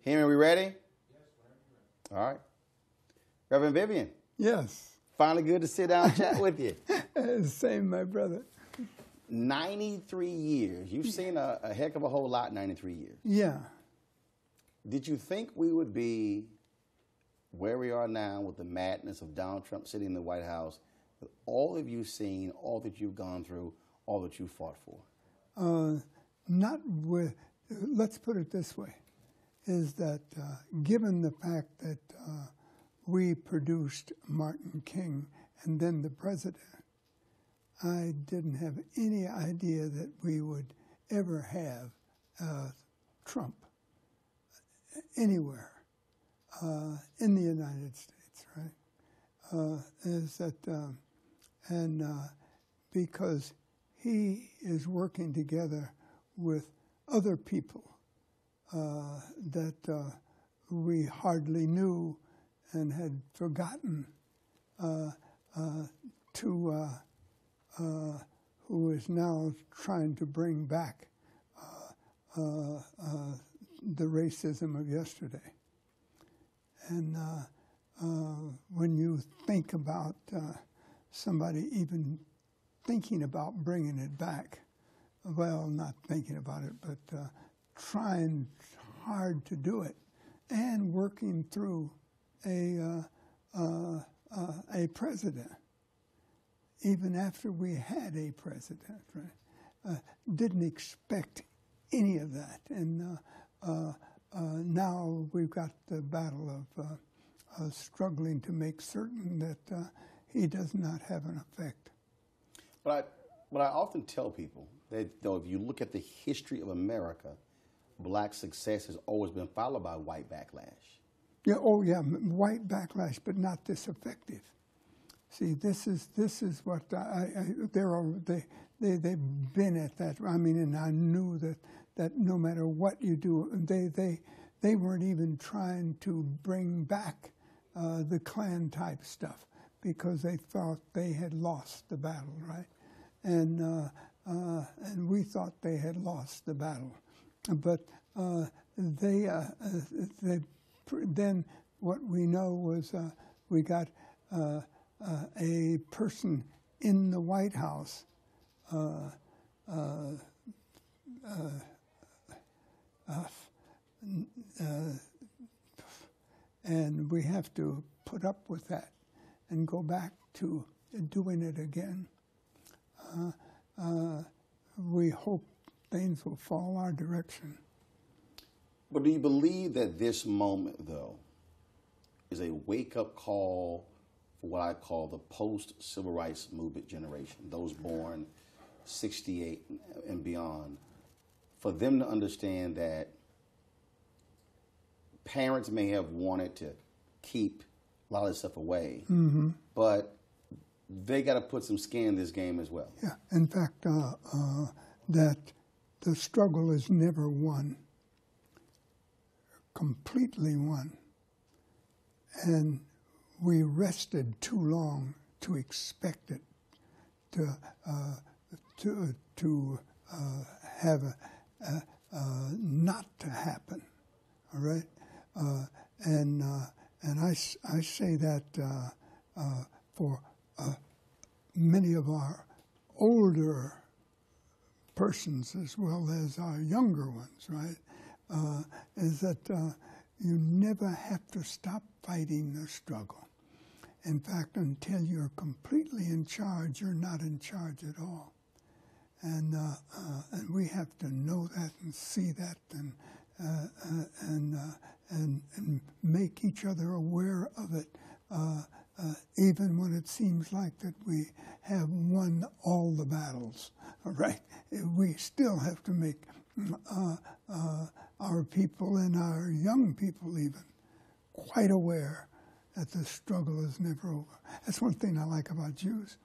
Henry, we ready? All right. Reverend Vivian, Yes. finally good to sit down and chat with you. Same, my brother. 93 years. You've seen a heck of a whole lot in 93 years. Yeah. Did you think we would be where we are now with the madness of Donald Trump sitting in the White House, with all that you've seen, all that you've gone through, all that you fought for? Not with, let's put it this way, is that given the fact that we produced Martin King and then the president, I didn't have any idea that we would ever have Trump anywhere in the United States, right? Is that, and because he is working together with other people that we hardly knew and had forgotten, who is now trying to bring back the racism of yesterday. And when you think about somebody even thinking about bringing it back, well, not thinking about it, but trying hard to do it, and working through a president, even after we had a president, right? Didn't expect any of that, and now we've got the battle of struggling to make certain that he does not have an effect. But I often tell people that, though, if you look at the history of America, black success has always been followed by white backlash. Yeah, oh yeah, white backlash, but not this effective. See, this is what they've been at that. I mean, and I knew that no matter what you do, they weren't even trying to bring back the Klan type stuff because they thought they had lost the battle, right? And we thought they had lost the battle, but then what we know was we got a person in the White House and we have to put up with that and go back to doing it again. We hope things will fall our direction. But do you believe that this moment, though, is a wake-up call for what I call the post-civil rights movement generation, those born 68 and beyond, for them to understand that parents may have wanted to keep a lot of this stuff away, but they got to put some skin in this game as well? Yeah, in fact, that the struggle is never won, completely won. And we rested too long to expect it to have not to happen. All right, and I say that for many of our older persons as well as our younger ones, right? Is that you never have to stop fighting the struggle. In fact, until you're completely in charge, you're not in charge at all. And we have to know that and see that and make each other aware of it, even when it seems like that we have won all the battles. All right, we still have to make our people and our young people even quite aware that the struggle is never over. That's one thing I like about Jews.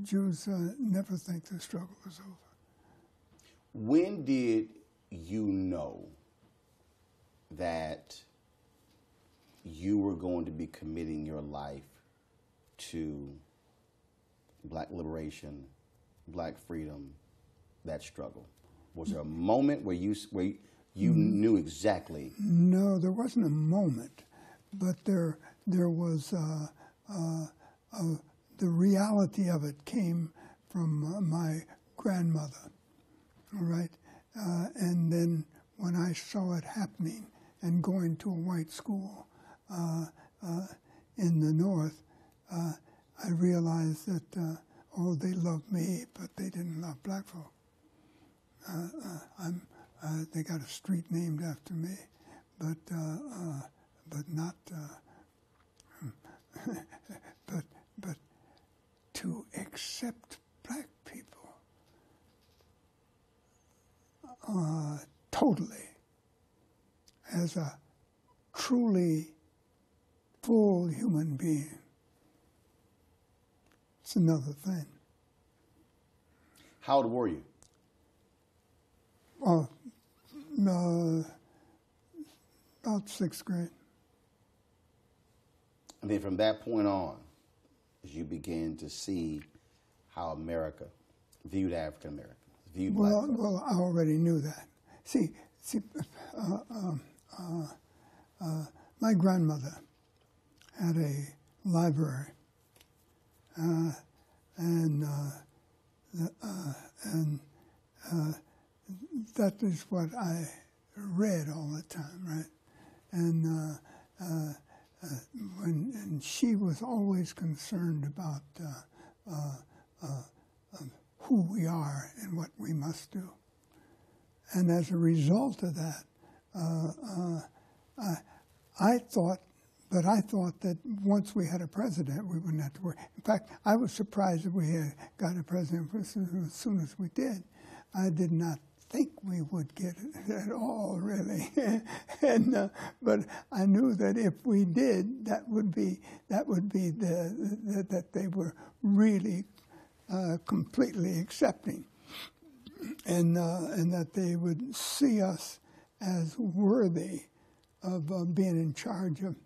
Jews never think the struggle is over. When did you know that you were going to be committing your life to black liberation, black freedom, that struggle? Was there a moment where You knew exactly. No, there wasn't a moment, but there was the reality of it came from my grandmother, all right? And then when I saw it happening and going to a white school in the North, I realized that, they loved me, but they didn't love black folk. They got a street named after me, but not, but to accept black people totally as a truly full human being, it's another thing. How old were you? Well, about 6th grade. And then from that point on, as you began to see how America viewed African Americans, viewed black folks. Well, I already knew that. See, my grandmother had a library, and that is what I read all the time, right? And and she was always concerned about who we are and what we must do. And as a result of that, I thought that once we had a president, we wouldn't have to worry. In fact, I was surprised that we had got a president as soon as we did. I did not think we would get it at all, really. And but I knew that if we did, that would be that they were really completely accepting, and that they would see us as worthy of being in charge of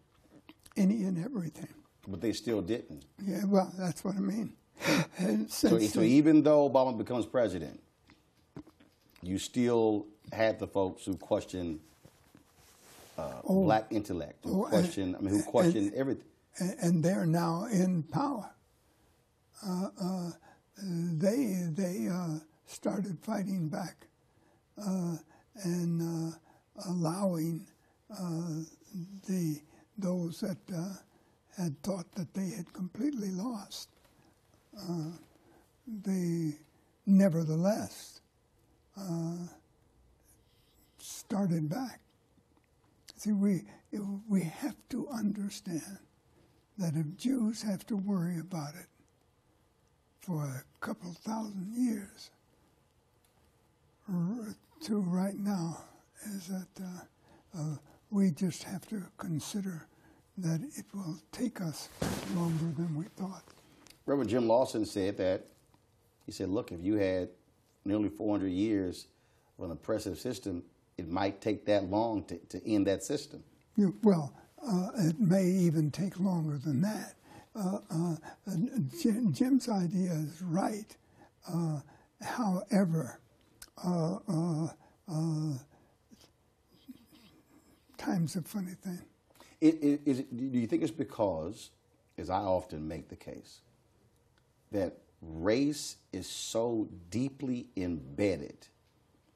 any and everything. But they still didn't. Yeah, well, that's what I mean. And So even though Obama becomes president, you still had the folks who questioned black intellect, who questioned everything. And they're now in power. They started fighting back and allowing those that had thought that they had completely lost. They nevertheless started back. See, we have to understand that if Jews have to worry about it for a couple thousand years, to right now, is that we just have to consider that it will take us longer than we thought. Reverend Jim Lawson said that. He said, look, if you had nearly 400 years of an oppressive system, it might take that long to end that system. Well, it may even take longer than that. Jim's idea is right. However, time's a funny thing. Do you think it's because, as I often make the case, that race is so deeply embedded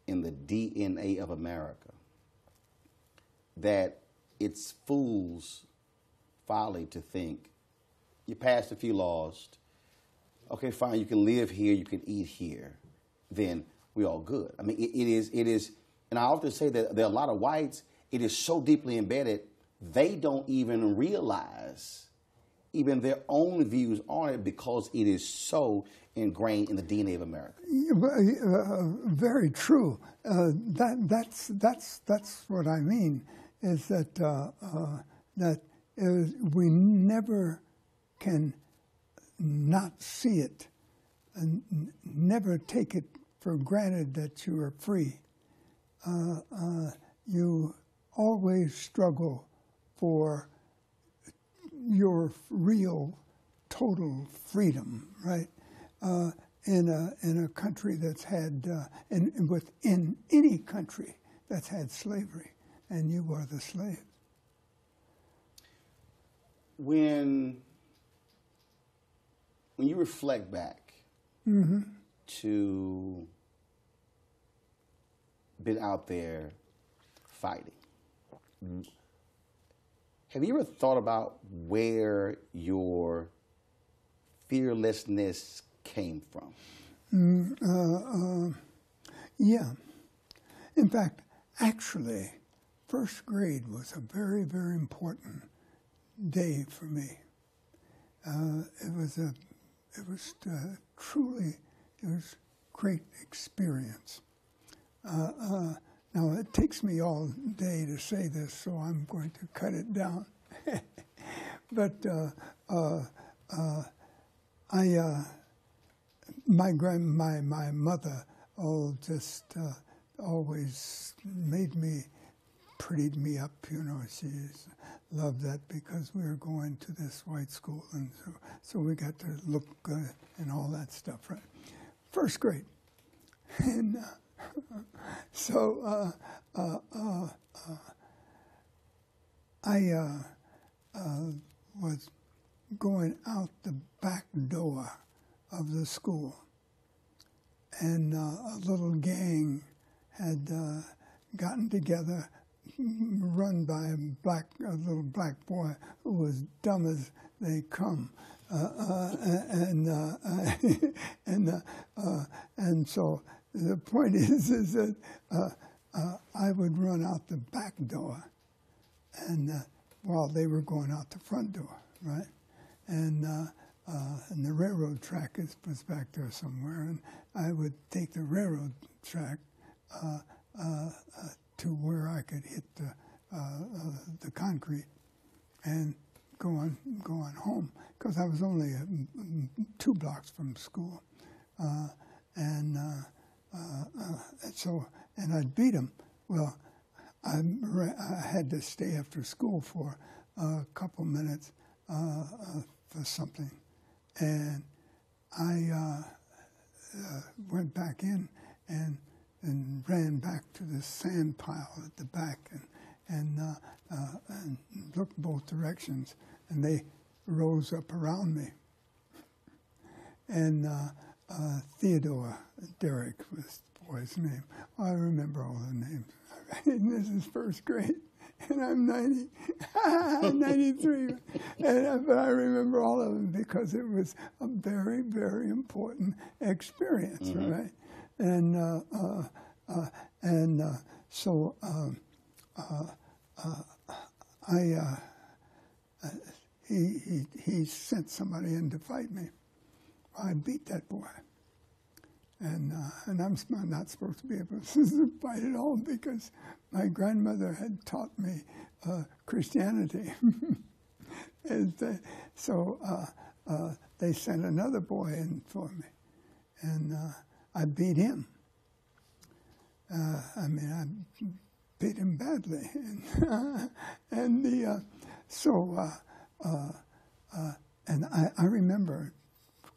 in the DNA of America that it's fool's folly to think you passed a few laws, okay, fine, you can live here, you can eat here, then we're all good. I mean, it is, and I often say that there are a lot of whites, it is so deeply embedded, they don't even realize even their own views on it because it is so ingrained in the DNA of America. Very true. That's what I mean. Is that we never can not see it, and never take it for granted that you are free. You always struggle for your real, total freedom, right? In a country that's had, within any country that's had slavery, and you were the slave. When you reflect back to been out there fighting, have you ever thought about where your fearlessness came from? Yeah. In fact, actually, first grade was a very, very important day for me. It was truly great experience. Now, it takes me all day to say this, so I'm going to cut it down. But my mother just always prettied me up, you know. She loved that because we were going to this white school, and so we got to look good and all that stuff, right? First grade. And I was going out the back door of the school, and a little gang had gotten together, run by a little black boy who was dumb as they come, and so the point is that I would run out the back door, and while they were going out the front door, right? And the railroad track was back there somewhere, and I would take the railroad track to where I could hit the concrete and go on home, because I was only 2 blocks from school, and I'd beat him. Well, I had to stay after school for a couple minutes for something, and I went back in and ran back to the sand pile at the back and looked both directions, and they rose up around me. And Theodore Derrick was the boy's name. I remember all the names. And this is first grade, and I'm 93. But I remember all of them because it was a very, very important experience, right? And so he sent somebody in to fight me. I beat that boy. And I'm not supposed to be able to fight at all because my grandmother had taught me Christianity. And so they sent another boy in for me, and I beat him. I beat him badly, and I remember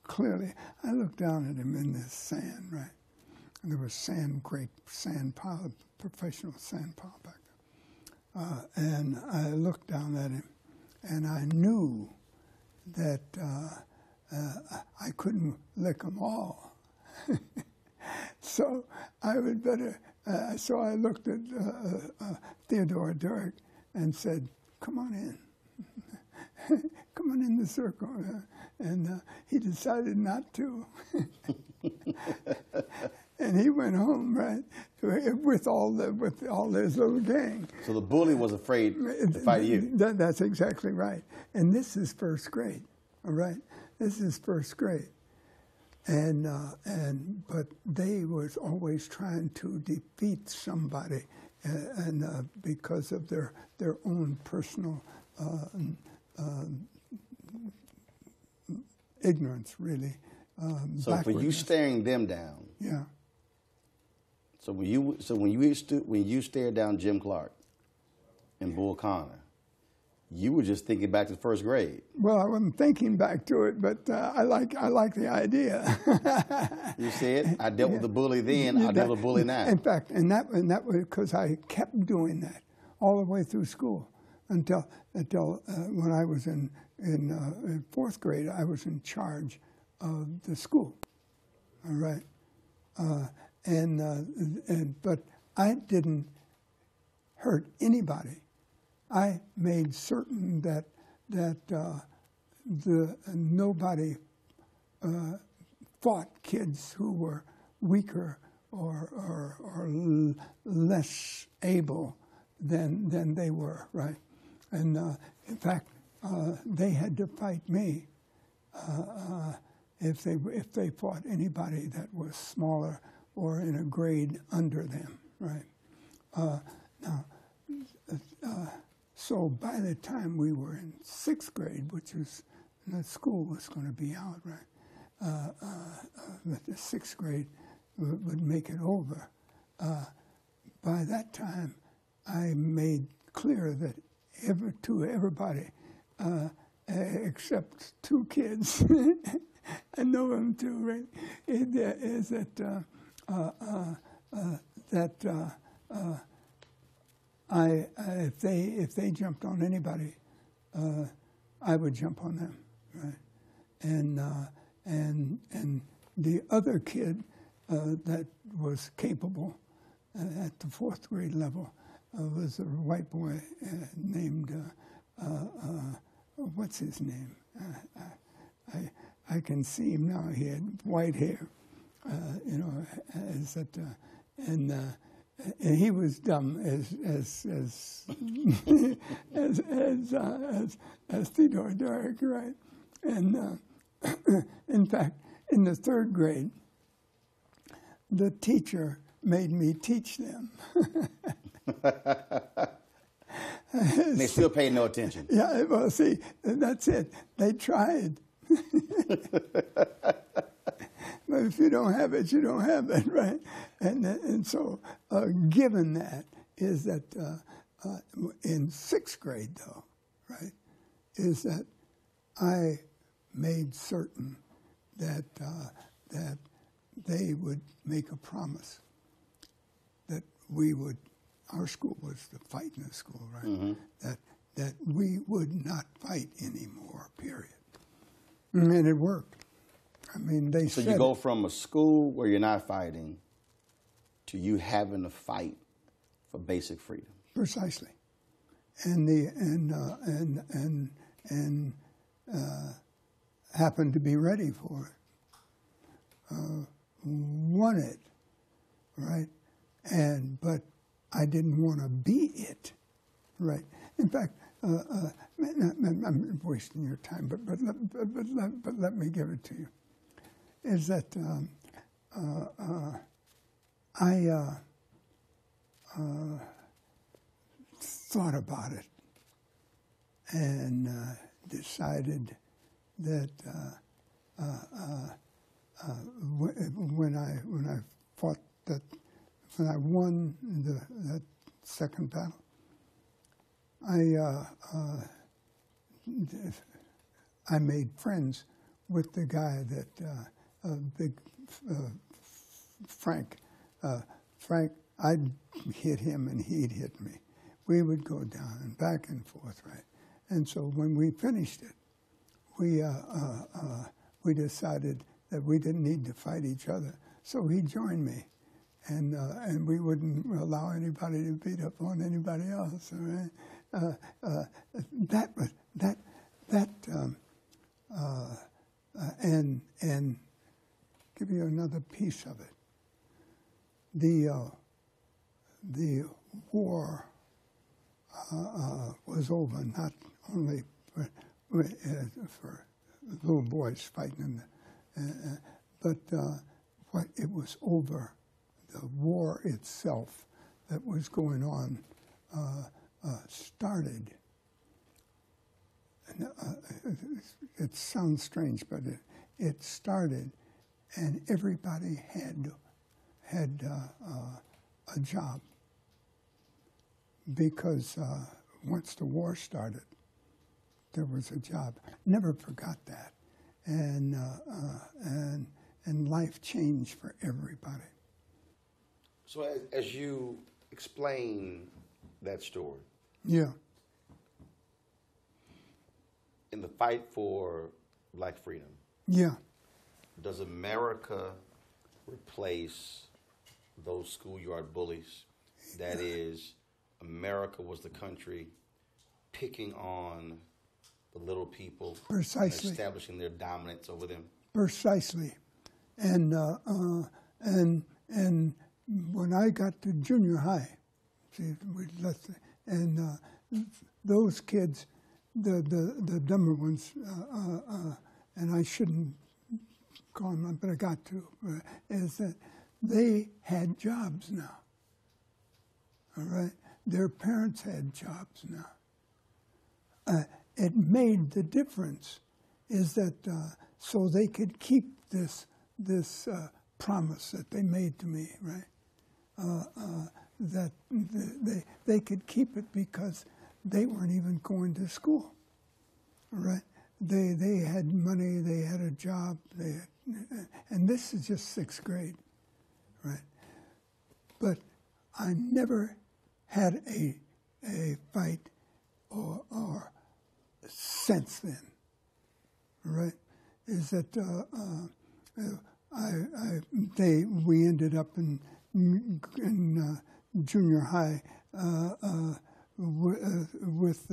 clearly, I looked down at him in this sand, right? And there was sand pile, professional sand pile back there. And I looked down at him, and I knew that I couldn't lick them all. So I would better, so I looked at Theodore Derrick and said, "Come on in. Come on in the circle." And he decided not to. And he went home, right, with all his little gang. So the bully was afraid to fight you. That's exactly right. And this is first grade, all right? This is first grade. But they was always trying to defeat somebody, and because of their own personal ignorance, really. So for you staring them down. Yeah. So when you stared down Jim Clark and Bull Connor, You were just thinking back to first grade. Well, I wasn't thinking back to it, but I like the idea. You said, I dealt with the bully then, I deal with the bully now. In fact, and that was because I kept doing that all the way through school until when I was in fourth grade, I was in charge of the school. All right, but I didn't hurt anybody. I made certain that nobody fought kids who were weaker or less able than they were, right? And in fact, they had to fight me if they fought anybody that was smaller or in a grade under them, right? So by the time we were in sixth grade, which was the school was going to be out, right? But the sixth grade would make it over. By that time, I made clear that to everybody, except two kids, I know them too, right? Is that if they jumped on anybody, I would jump on them, right? And the other kid that was capable at the fourth grade level was a white boy named what's his name? I can see him now. He had white hair, and he was dumb as Theodore Dark, right? And in fact, in the third grade, the teacher made me teach them. They still pay no attention. Yeah, well, see, that's it. They tried. But if you don't have it, you don't have it, right? And so, given that, is that in sixth grade, though, right, is that I made certain that that they would make a promise that we would. Our school was the fighting school, right? Mm-hmm. That we would not fight anymore. Period. And it worked. I mean, they so said you go from a school where you're not fighting to you having to fight for basic freedom. Precisely, and happened to be ready for it. Won it, right? But I didn't want to be it, right? In fact, I'm wasting your time, but let me give it to you. Is that I thought about it and decided that when I fought that. When I won that second battle, I made friends with the guy that Frank. Frank, I'd hit him and he'd hit me. We would go down and back and forth, right? And so when we finished it, we decided that we didn't need to fight each other. So he joined me. And we wouldn't allow anybody to beat up on anybody else. All right? And give you another piece of it. The war was over not only for little boys fighting, but what it was over. The war itself that was going on started. And, it sounds strange, but it started, and everybody had a job because once the war started, there was a job. Never forgot that, and life changed for everybody. So as you explain that story, Yeah, in the fight for black freedom, yeah. does America replace those schoolyard bullies? That is, America was the country picking on the little people, Precisely. and establishing their dominance over them. Precisely, and when I got to junior high, see, those kids, the dumber ones, and I shouldn't call them, but I got to, is that they had jobs now. All right, their parents had jobs now. It made the difference, is that so they could keep this promise that they made to me, right? That they could keep it because they weren't even going to school, right? They had money, they had a job, and this is just sixth grade, right? But I never had a fight or since then, right? Is that we ended up in junior high with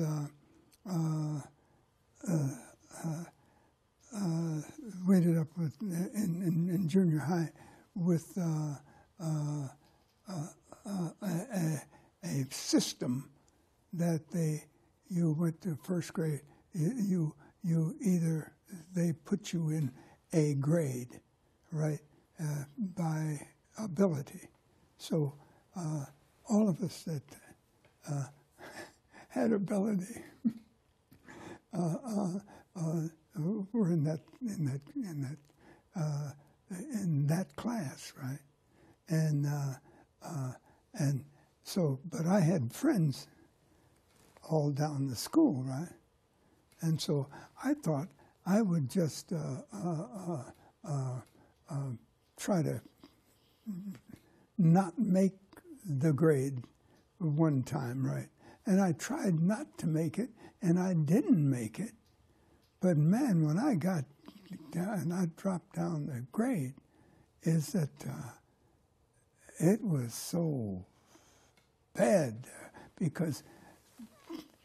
we ended up with in junior high with a system that you went to first grade, you either they put you in a grade, right, by ability. So all of us that had ability were in that class, right? And so, but I had friends all down the school, right? And so I thought I would just try to not make the grade one time, right? And I tried not to make it, and I didn't make it. But man, when I got down and I dropped down the grade, is that it was so bad because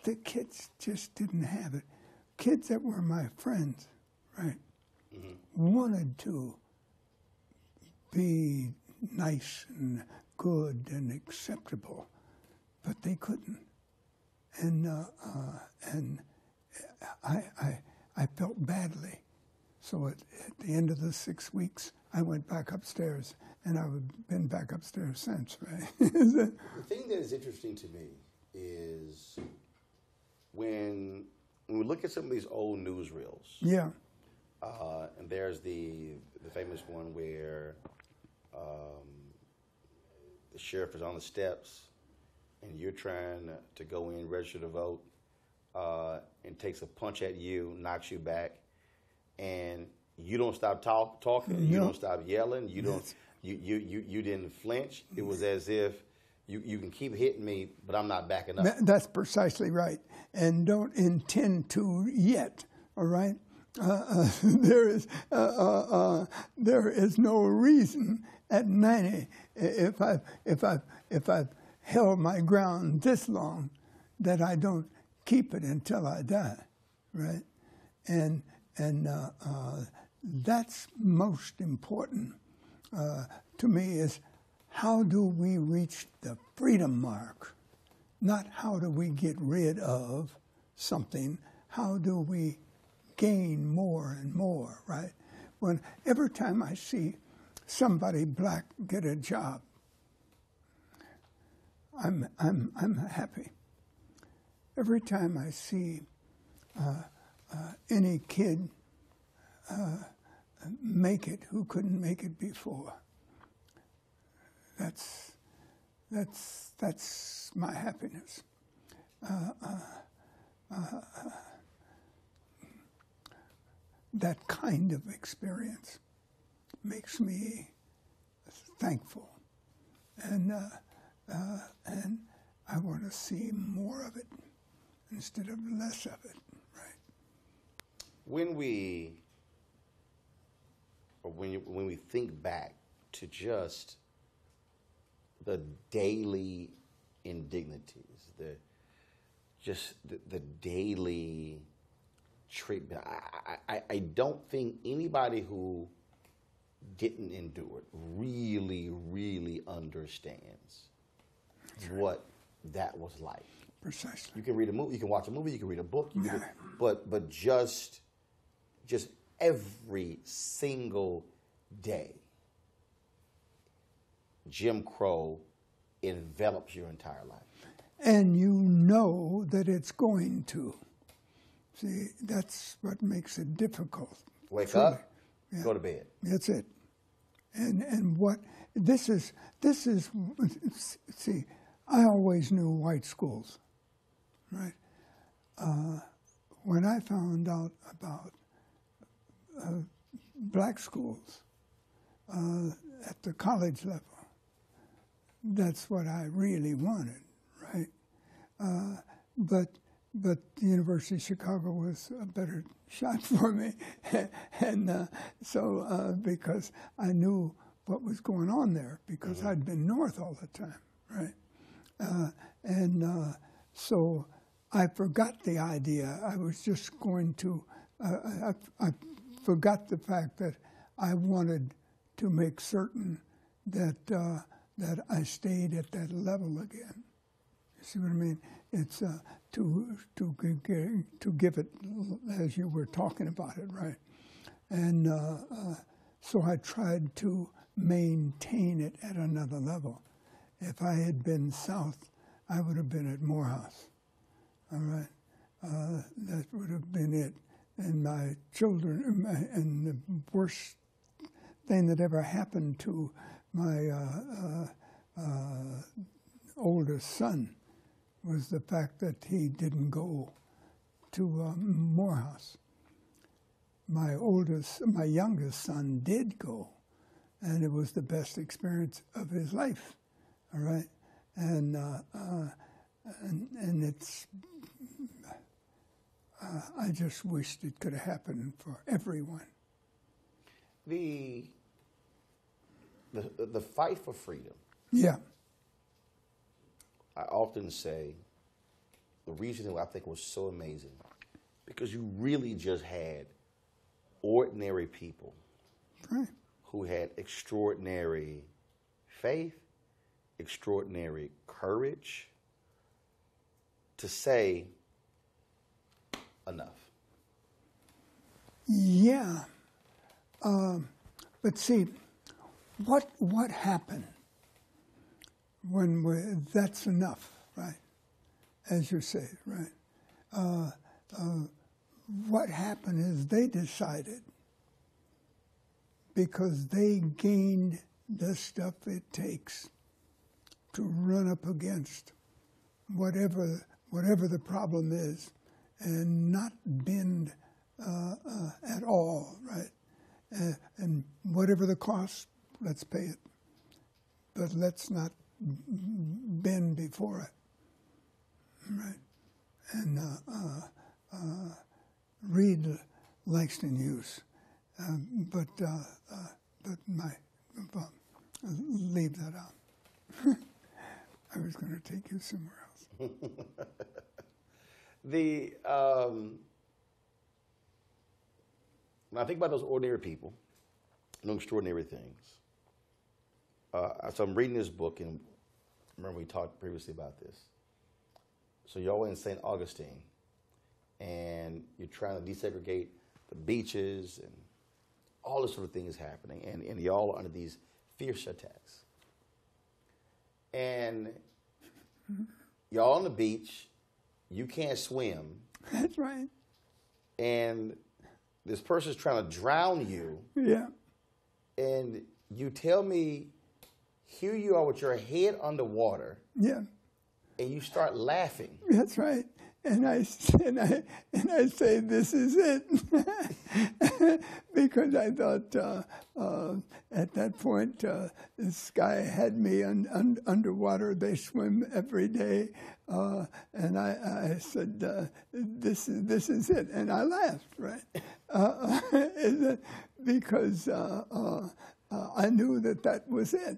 the kids just didn't have it. Kids that were my friends, right, wanted to be nice and good and acceptable, but they couldn't. And I felt badly. So at the end of the 6 weeks, I went back upstairs, and I've been back upstairs since, right? The thing that is interesting to me is when we look at some of these old newsreels. Yeah. And there's the famous one where the sheriff is on the steps, and you're trying to go in, register to vote, and takes a punch at you, knocks you back, and you don't stop talking, you don't stop yelling, you don't, you didn't flinch. It was as if you can keep hitting me, but I'm not backing up. That's precisely right, and don't intend to yet. All right, there is no reason at 90 if I've held my ground this long that I don't keep it until I die, right? And that's most important to me is how do we reach the freedom mark? Not how do we get rid of something, how do we gain more and more, right? When every time I see somebody black get a job, I'm happy. Every time I see any kid make it who couldn't make it before, that's my happiness. that kind of experience makes me thankful, and I want to see more of it instead of less of it. Right? When we think back to just the daily indignities, the daily treatment, I don't think anybody who didn't endure it really, really understands what that was like. Precisely. You can read a movie, you can watch a movie, you can read a book, but just every single day, Jim Crow envelops your entire life. And you know that it's going to. See, that's what makes it difficult. Wake truly. up, Yeah. go to bed. That's it. And what this is. See, I always knew white schools, right? When I found out about black schools at the college level, that's what I really wanted, right? But the University of Chicago was a better shot for me, and so because I knew what was going on there, because I'd been north all the time, right? So I forgot the idea. I was just going to. I forgot the fact that I wanted to make certain that that I stayed at that level again. You see what I mean? It's to give it, as you were talking about it, right? And so I tried to maintain it at another level. If I had been south, I would have been at Morehouse. All right, that would have been it. And my children, and the worst thing that ever happened to my oldest son was the fact that he didn't go to Morehouse. My youngest son did go, and it was the best experience of his life. All right, and it's. I just wished it could have happened for everyone. The fight for freedom. Yeah. I often say the reason why I think it was so amazing, because you really just had ordinary people Right. who had extraordinary faith, extraordinary courage to say enough. Yeah. But see, what happened when that's enough, right? As you say, right? What happened is they decided, because they gained the stuff it takes to run up against whatever the problem is, and not bend at all, right? And whatever the cost, let's pay it. But let's not bend before it, right? And read Langston Hughes, but leave that out. I was going to take you somewhere else. When I think about those ordinary people, doing extraordinary things, so I'm reading this book, and remember we talked previously about this. So you're all in St. Augustine, and you're trying to desegregate the beaches, and all this sort of thing is happening, and y'all are under these fierce attacks. And y'all on the beach, you can't swim. That's right. And this person's trying to drown you. Yeah. And you tell me, here you are with your head underwater. Yeah. And you start laughing. That's right. I say, this is it, because I thought at that point this guy had me underwater. They swim every day, and I said, this is it, and I laughed, right? Because I knew that was it,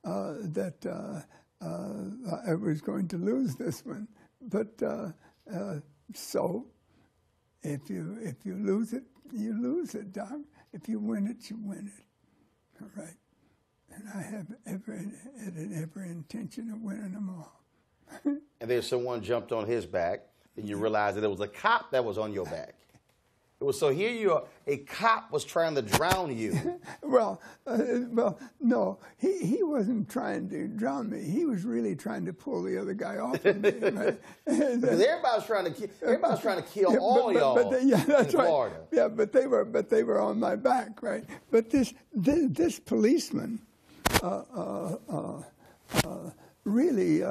that I was going to lose this one. But so, if you lose it, you lose it, Doc. If you win it, you win it. All right. And I have every intention of winning them all. And then someone jumped on his back, and you realized that it was a cop that was on your back. It was, so here you are, a cop was trying to drown you. Well, no, he wasn't trying to drown me. He was really trying to pull the other guy off of me. Right? Because everybody's trying to kill all y'all that's in right. Florida. Yeah, but they were on my back, right? But this policeman really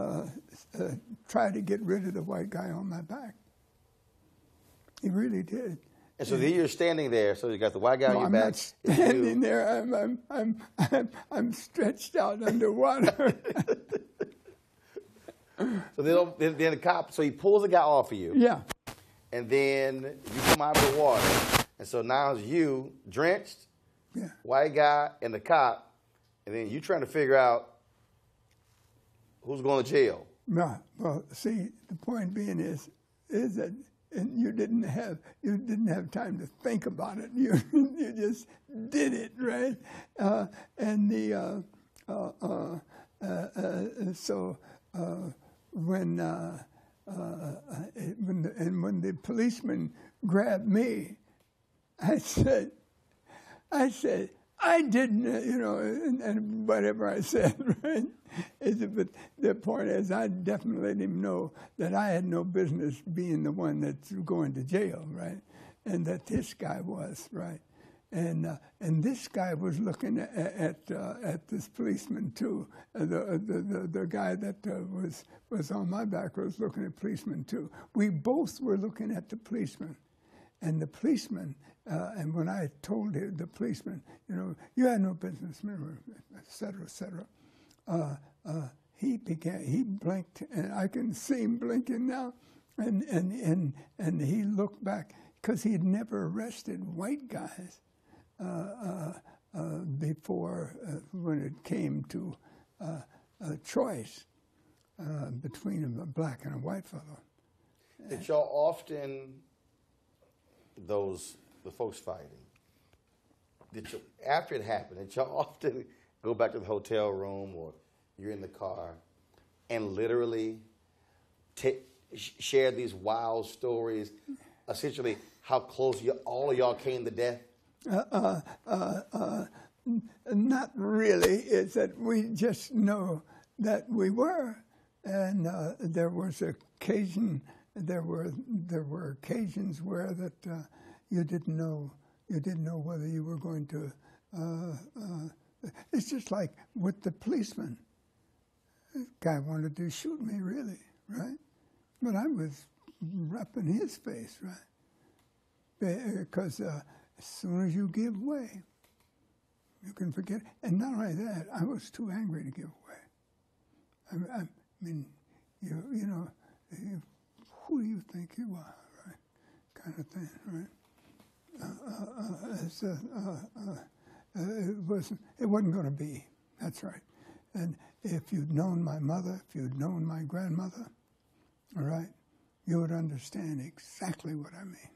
tried to get rid of the white guy on my back. He really did. And so then you're standing there. So you got the white guy on your I'm back. not standing there. I'm stretched out underwater. So then the cop. So he pulls the guy off of you. Yeah. And then you come out of the water. And so now it's you, drenched, Yeah. white guy, and the cop. And then you trying to figure out who's going to jail. No. Well, see, the point being is that. And you didn't have time to think about it. You just did it, right? So when the policeman grabbed me, I said, I didn't, and whatever I said, right? But the point is, I definitely let him know that I had no business being the one that's going to jail, right? And that this guy was, right? And this guy was looking at this policeman too. The guy that was on my back was looking at policeman too. We both were looking at the policeman, and the policeman. And when I told the policeman, you had no business, et cetera, et cetera, he blinked, and I can see him blinking now, and he looked back, because he had never arrested white guys before when it came to a choice between a black and a white fellow. Did y'all often, the folks fighting, after it happened, did y'all often go back to the hotel room or you're in the car and literally share these wild stories, essentially how close all of y'all came to death? Not really. It's that we just know that we were, and there were occasions where that you didn't know whether you were going to. It's just like with the policeman. This guy wanted to shoot me, really, right? But I was up in his face, right? Because as soon as you give way, you can forget. And not only that, I was too angry to give way. I mean, who do you think you are, right? Kind of thing, right? It wasn't going to be. That's right. And if you'd known my mother, if you'd known my grandmother, all right, you would understand exactly what I mean.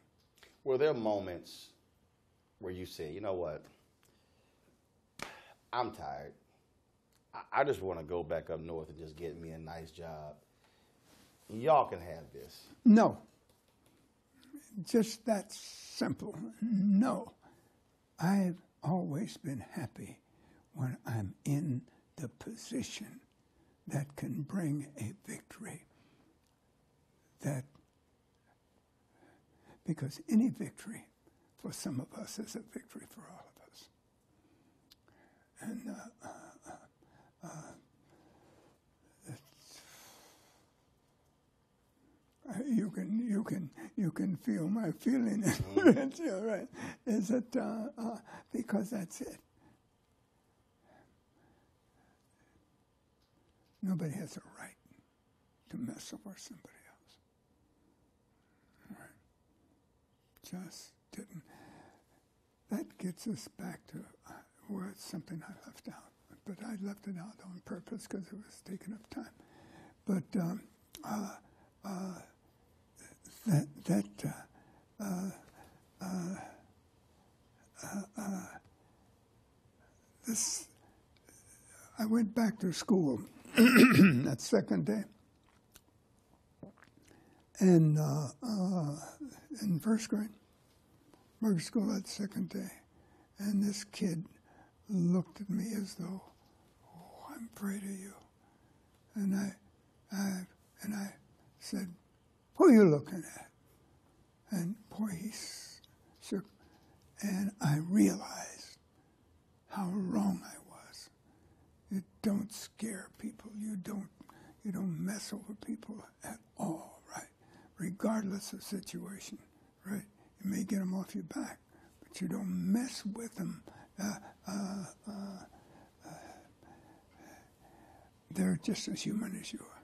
Were there moments where you said, you know what, I'm tired. I just want to go back up north and just get me a nice job. Y'all can have this. No. Just that simple. No. I've always been happy when I'm in the position that can bring a victory. Because any victory for some of us is a victory for all of us. And you can feel my feeling. Right? Is that because that's it. Nobody has a right to mess over somebody else. Right? Just didn't. That gets us back to where it's something I left out. But I left it out on purpose because it was taking up time. But this, I went back to school that second day, and in first grade, school that second day, and this kid looked at me as though, "Oh, I'm afraid of you," and I said, "Who are you looking at?" And boy, he shook, and I realized how wrong I was. You don't scare people. You don't mess over people at all, right? Regardless of situation, right? You may get them off your back, but you don't mess with them. They're just as human as you are.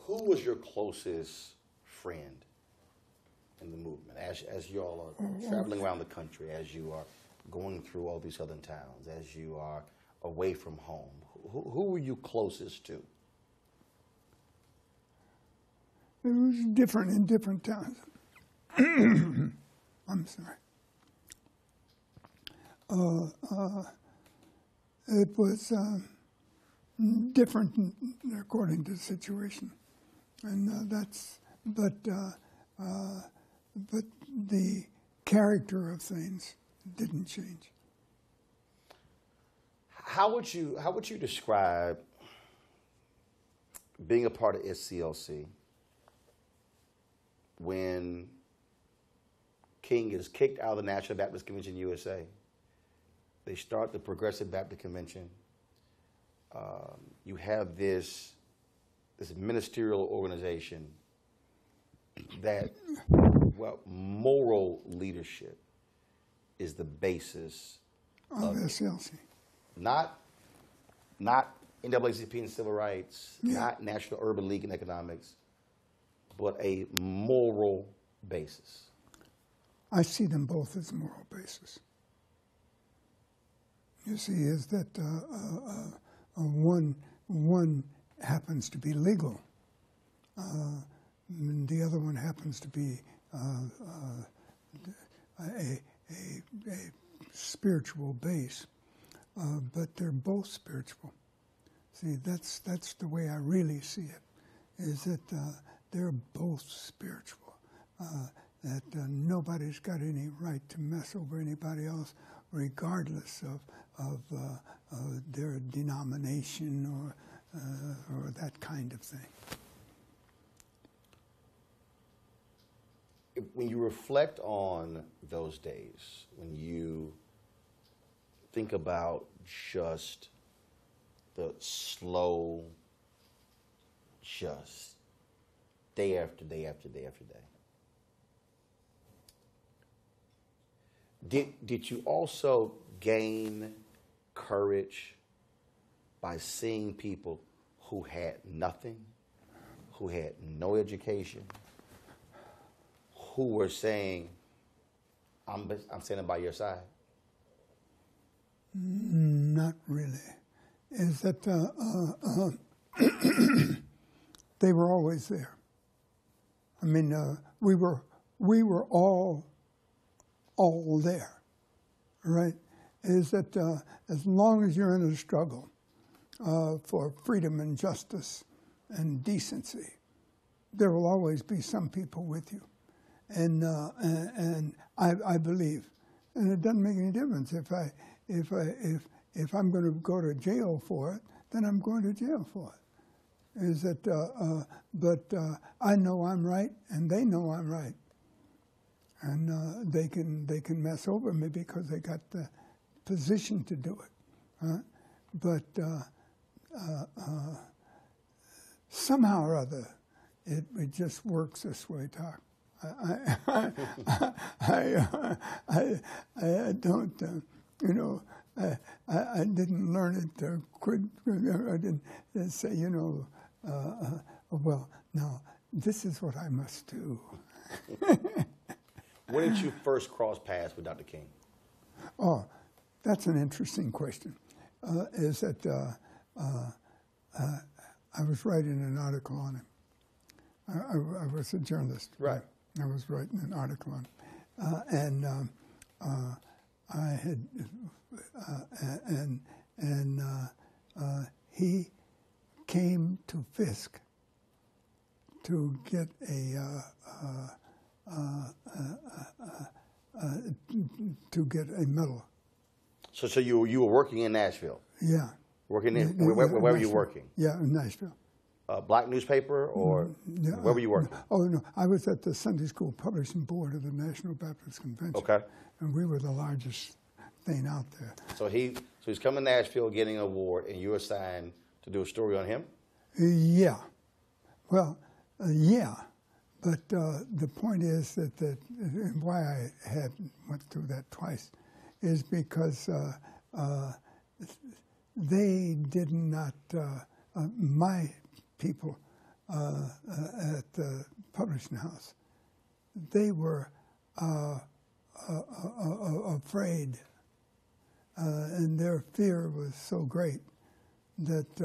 Who was your closest friend in the movement as you all are traveling around the country, as you are going through all these southern towns, as you are away from home? Who were you closest to? It was different in different towns. I'm sorry. It was different according to the situation, and but the character of things didn't change. How would you describe being a part of SCLC when King is kicked out of the National Baptist Convention USA? They start the Progressive Baptist Convention. You have this ministerial organization that, well, moral leadership is the basis of SCLC. Not NAACP and civil rights, not National Urban League and economics, but a moral basis. I see them both as moral basis. You see, is that one happens to be legal, and the other one happens to be a spiritual base, but they're both spiritual. See, that's the way I really see it. Is that they're both spiritual. That nobody's got any right to mess over anybody else, regardless of their denomination or that kind of thing. When you reflect on those days, when you think about just the slow, just day after day after day after day, did you also gain courage by seeing people who had nothing, who had no education, who were saying, I'm standing by your side? Not really. Is that they were always there. I mean, we were all there, right? Is that as long as you're in a struggle for freedom and justice and decency, there will always be some people with you, and I believe, and it doesn't make any difference if I'm going to go to jail for it, then I'm going to jail for it. Is that but I know I'm right, and they know I'm right. And they can mess over me because they got the position to do it. But somehow or other, it just works this way, Doc. I don't, you know, I didn't learn it quick. I didn't say, you know, well, now this is what I must do. When did you first cross paths with Dr. King? Oh, that's an interesting question. Is that I was writing an article on him. I was a journalist. Right. I was writing an article on him. I had, he came to Fisk to get a medal. So you were working in Nashville? Yeah. Working in where were you working? Yeah, in Nashville. Black newspaper, or where were you working? Oh no, I was at the Sunday School Publishing Board of the National Baptist Convention. Okay. And we were the largest thing out there. So he's coming to Nashville, getting an award, and you were assigned to do a story on him? Yeah. Well, yeah. But the point is that and why I went through that twice is because they did not, my people at the publishing house, they were afraid, and their fear was so great that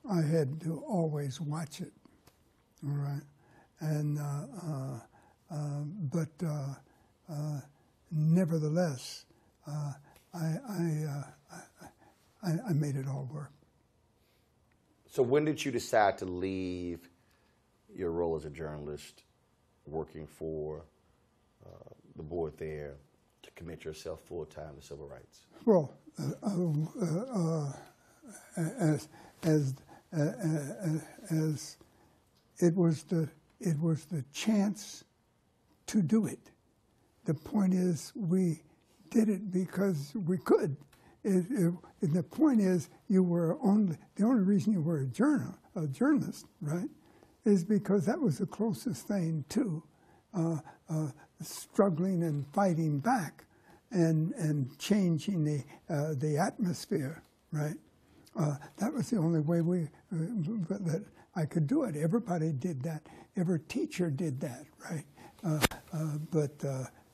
I had to always watch it, all right? And but nevertheless, I made it all work. So when did you decide to leave your role as a journalist, working for the board there, to commit yourself full time to civil rights? Well, as it was the chance to do it. The point is, we did it because we could. And the point is, the only reason you were a journalist, right, is because that was the closest thing to struggling and fighting back and changing the atmosphere, right? That was the only way that I could do it. Everybody did that. Every teacher did that, right? But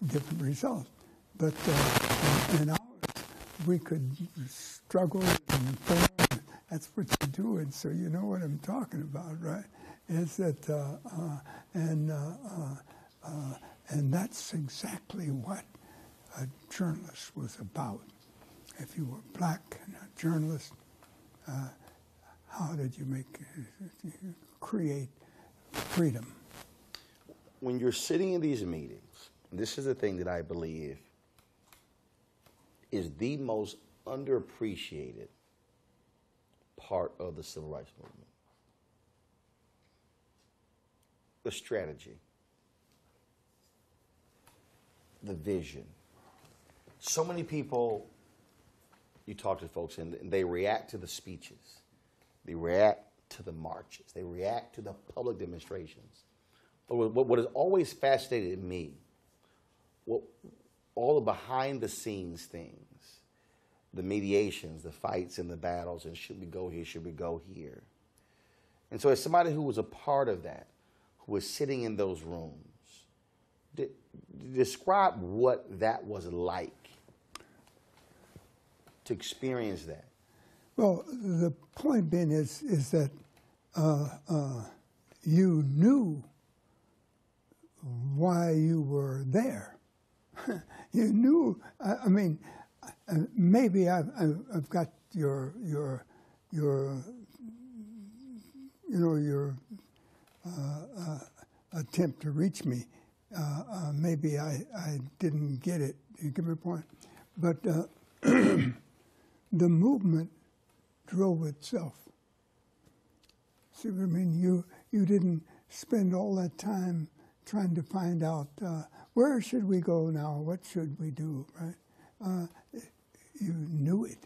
different results. But in ours, we could struggle and fail. That's what you do, and so you know what I'm talking about, right? Is that and that's exactly what a journalist was about. If you were black and a journalist, how did you create freedom? When you're sitting in these meetings, this is the thing that I believe is the most underappreciated part of the civil rights movement. The strategy, the vision. So many people, you talk to folks and they react to the speeches. They react to the marches. They react to the public demonstrations. But what has always fascinated me, all the behind the scenes things, the mediations, the fights and the battles, and should we go here, should we go here? And so as somebody who was a part of that, who was sitting in those rooms, describe what that was like to experience that. Well, the point being is that you knew why you were there. You knew. I mean, maybe I've got your attempt to reach me. Maybe I didn't get it. You get my point? But the movement drove itself. See what I mean? You didn't spend all that time trying to find out where should we go now? What should we do? Right? You knew it.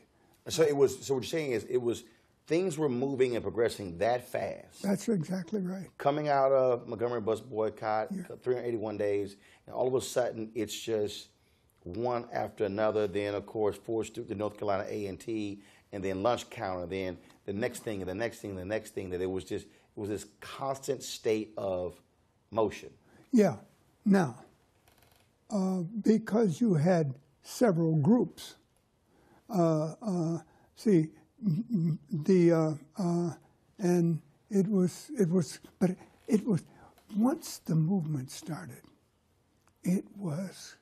So it was. So what you're saying is, it was things were moving and progressing that fast. That's exactly right. Coming out of Montgomery bus boycott, 381 days, and all of a sudden it's just one after another. Then, of course, forced through the North Carolina A&T, and then lunch counter, then the next thing, and the next thing, and the next thing, that it was this constant state of motion. Yeah. Now, because you had several groups, see, and it was, once the movement started, it was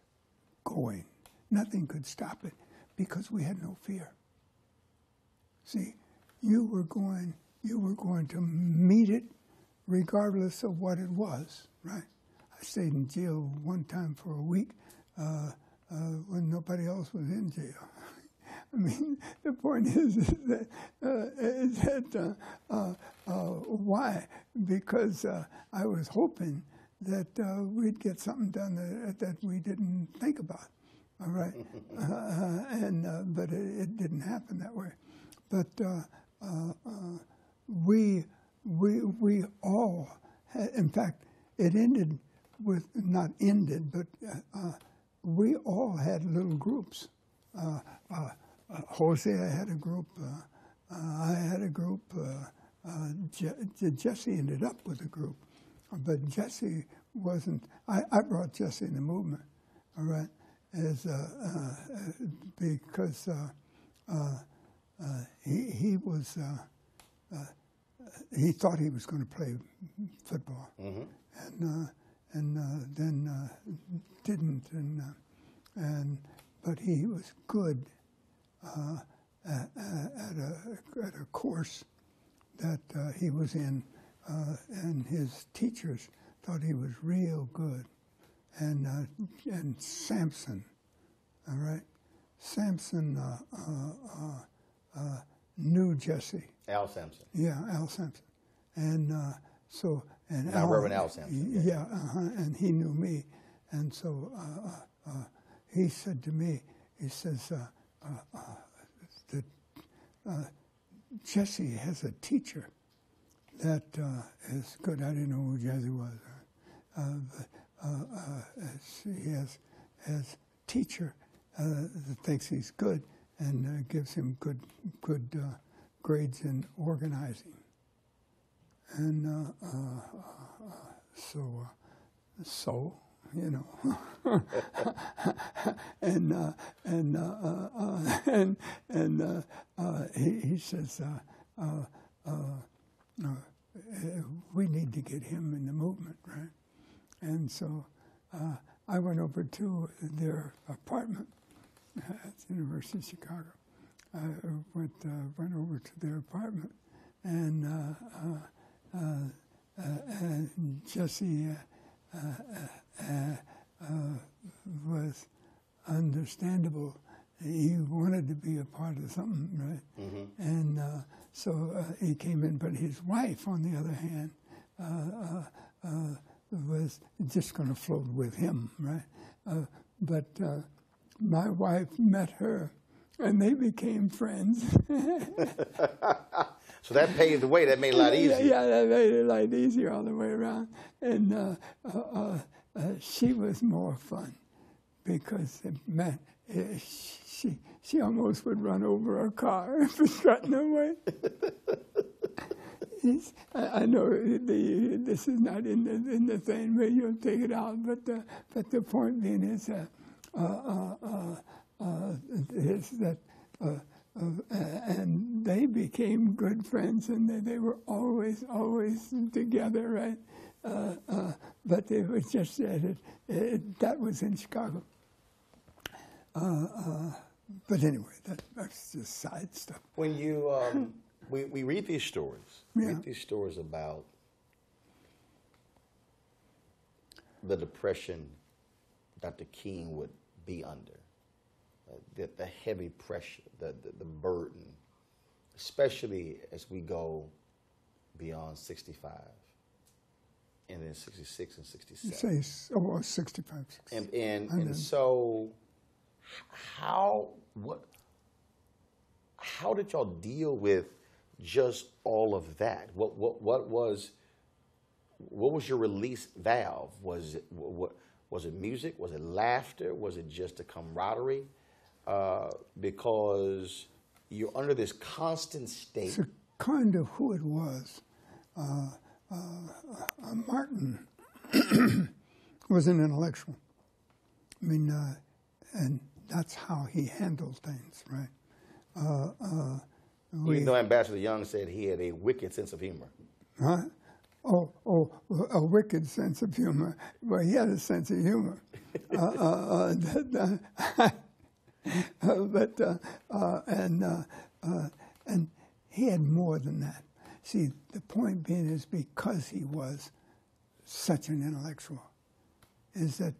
going. Nothing could stop it because we had no fear. See, you were going to meet it regardless of what it was, right? I stayed in jail one time for a week when nobody else was in jail. I mean, the point is that why? Because I was hoping that we'd get something done that we didn't think about, all right? But it didn't happen that way. But we all had, in fact, it ended with, not ended, but we all had little groups. Hosea had a group, I had a group, Jesse ended up with a group, but Jesse wasn't, I brought Jesse in the movement, all right, because he was, he thought he was going to play football, and then didn't, but he was good at a course that he was in, and his teachers thought he was real good, and Samson, all right, Samson knew Jesse. Al Sampson. Yeah, Al Sampson, and so and now Reverend Al Sampson. Yeah, and he knew me, and so he said to me, he says that Jesse has a teacher that is good. I didn't know who Jesse was. He has a teacher that thinks he's good and gives him good grades in organizing. And so you know, he says we need to get him in the movement, right? And so I went over to their apartment at the University of Chicago. I went over to their apartment, and Jesse was understandable. He wanted to be a part of something, right? Mm-hmm. And so he came in, but his wife, on the other hand, was just going to float with him, right? But my wife met her, and they became friends. So that paved the way. That made it a lot easier. Yeah, that made it a lot easier all the way around. And she was more fun because, man, she almost would run over a car if it got in her way. I know this is not in the thing where you'll take it out, but the point being is that and they became good friends, and they were always together, right? But it was just that was in Chicago. But anyway, that's just side stuff. When you we read these stories, read these stories about the depression Dr. King would be under. The heavy pressure, the burden, especially as we go beyond 65, and then 66 and 67. 65, 66. And so, how did y'all deal with just all of that? What was your release valve? Was it music? Was it laughter? Was it just a camaraderie? Because you're under this constant state. It's kind of who it was. Martin was an intellectual. I mean, and that's how he handled things, right? Even though Ambassador Young said he had a wicked sense of humor. Huh? A wicked sense of humor. Well, he had a sense of humor. And he had more than that. See, the point being is because he was such an intellectual, is that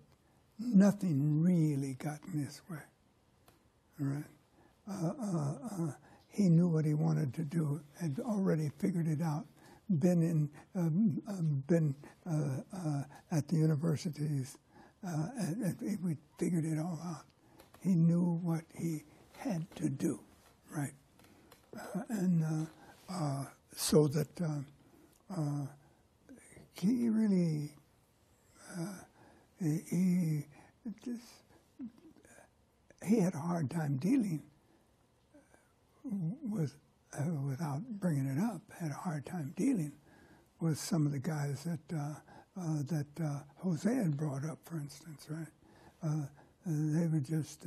nothing really got in his way. All right? He knew what he wanted to do, had already figured it out, been at the universities, and we figured it all out. He knew what he had to do, right? So that he really he had a hard time dealing with, without bringing it up, had a hard time dealing with some of the guys that Jose had brought up, for instance, right? They were just,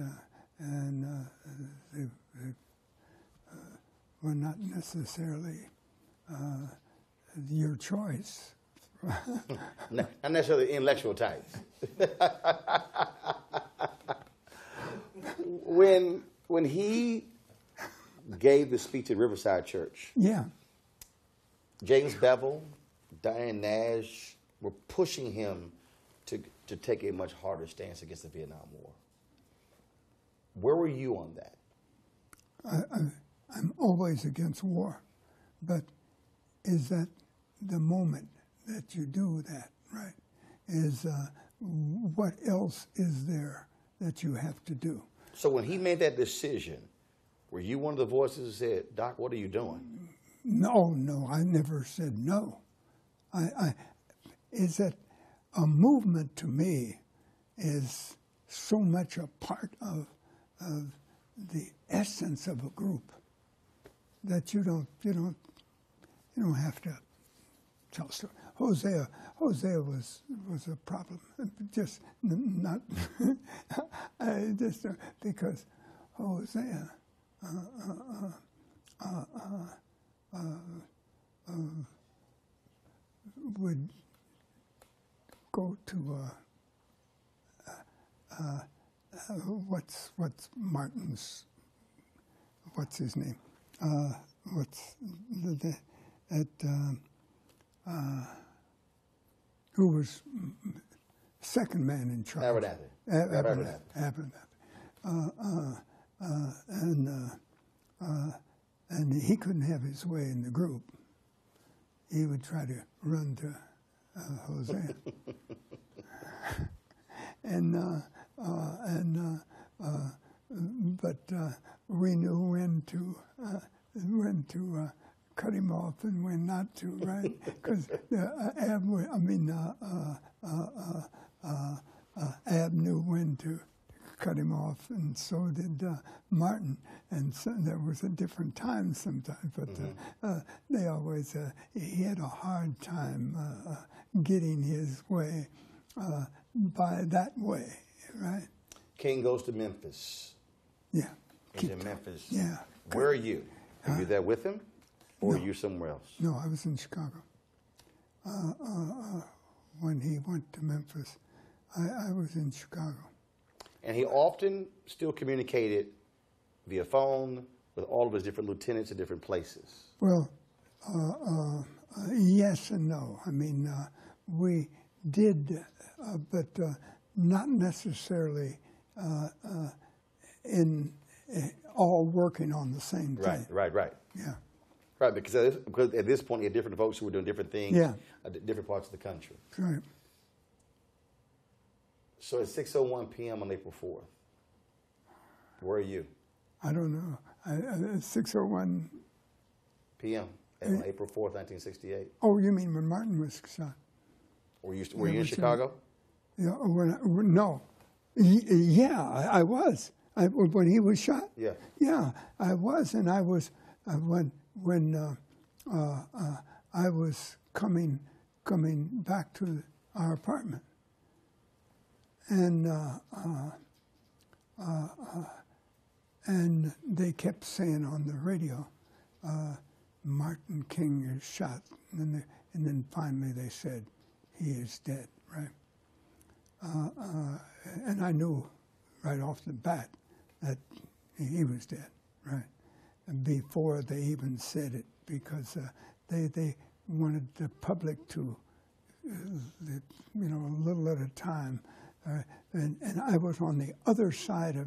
they were not necessarily your choice. Not necessarily intellectual types. When he gave the speech at Riverside Church, Yeah. James Bevel, Diane Nash were pushing him to take a much harder stance against the Vietnam War. Where were you on that? I'm always against war, but is that the moment that you do that, right? Is what else is there that you have to do? So when he made that decision, were you one of the voices that said, "Doc, what are you doing"? No, I never said no. Is that a movement to me is so much a part of the essence of a group that you don't have to tell story. Hosea was a problem. Just not just because Hosea would go to what's Martin's, what's his name? Who was second man in charge? Abernathy. And he couldn't have his way in the group. He would try to run to Hosea. But we knew when to cut him off and when not to, right? Because Ab knew when to cut him off, and so did Martin. And so there was a different time sometimes, but they always, he had a hard time getting his way by that way, right? King goes to Memphis. Yeah. He's in Memphis. Yeah. Where are you? Are you there with him, or No. are you somewhere else? No, I was in Chicago. When he went to Memphis, I was in Chicago. And he often still communicated via phone with all of his different lieutenants in different places. Well, yes and no. I mean, we did, but not necessarily in all working on the same thing. Right. Yeah. Right, because at this point, you had different folks who were doing different things at different parts of the country. Right. So at 6:01 p.m. on April 4th, where are you? I don't know. 6:01 p.m. on April 4th, 1968. Oh, you mean when Martin was shot? Were you in Chicago? Yeah, no. Yeah, I was. When he was shot? Yeah. Yeah, I was, and I was when I was coming back to our apartment, and they kept saying on the radio, Martin King is shot, and then finally they said he is dead, right? And I knew right off the bat that he was dead, right? And before they even said it, because they wanted the public to, a little at a time. And I was on the other side of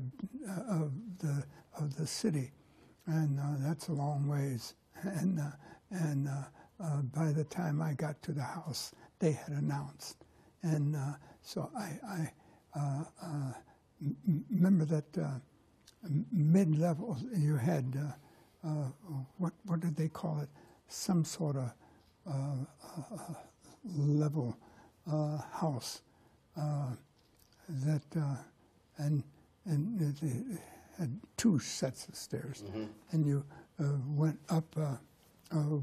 the city, and that's a long ways. And by the time I got to the house, they had announced, and so I remember that mid-level you had what did they call it? Some sort of level house that and it had two sets of stairs, and you went up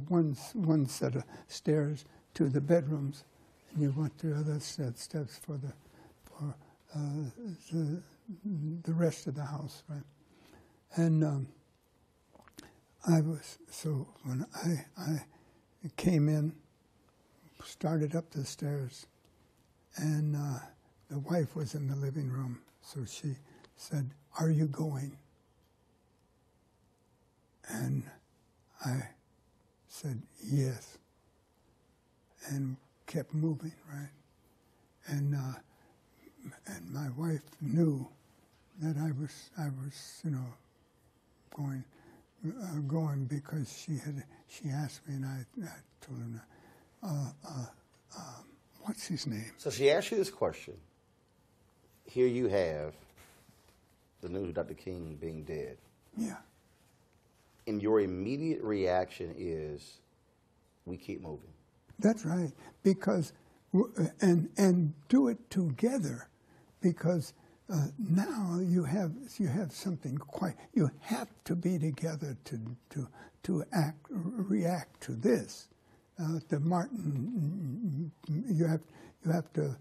one set of stairs to the bedrooms, and you went to other set of steps for the rest of the house, right? And when I came in, started up the stairs, and the wife was in the living room, so she said, "Are you going?" And I said, "Yes," and kept moving, right? And my wife knew that I was going because she asked me, and I told her, what's his name? So she asked you this question. Here you have the news of Dr. King being dead. Yeah. And your immediate reaction is, we keep moving. That's right, because and do it together, because now you have something quite. You have to be together to react to this. The Martin, you have to.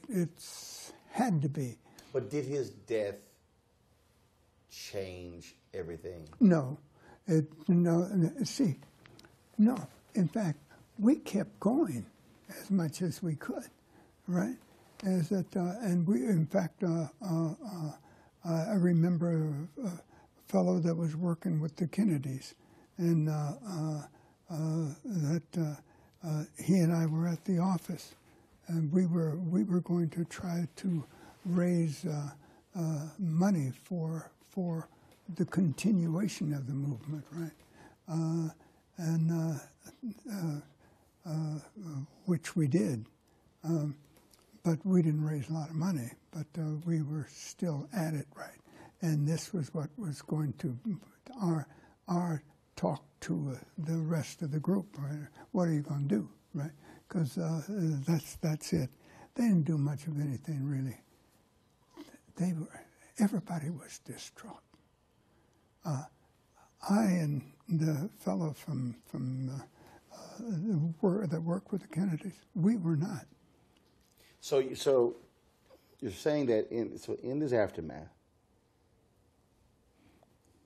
It's had to be. But did his death change everything? No, no. In fact, we kept going as much as we could, right? And we, in fact, I remember a fellow that was working with the Kennedys, and he and I were at the office, and we were going to try to raise money for the continuation of the movement, right? Which we did, but we didn't raise a lot of money. But we were still at it, right? And this was what was going to our talk to the rest of the group. Right? What are you going to do, right? Because that's it. They didn't do much of anything really. Everybody was distraught. I and the fellow from that worked with the Kennedys, we were not. So you're saying that in this aftermath,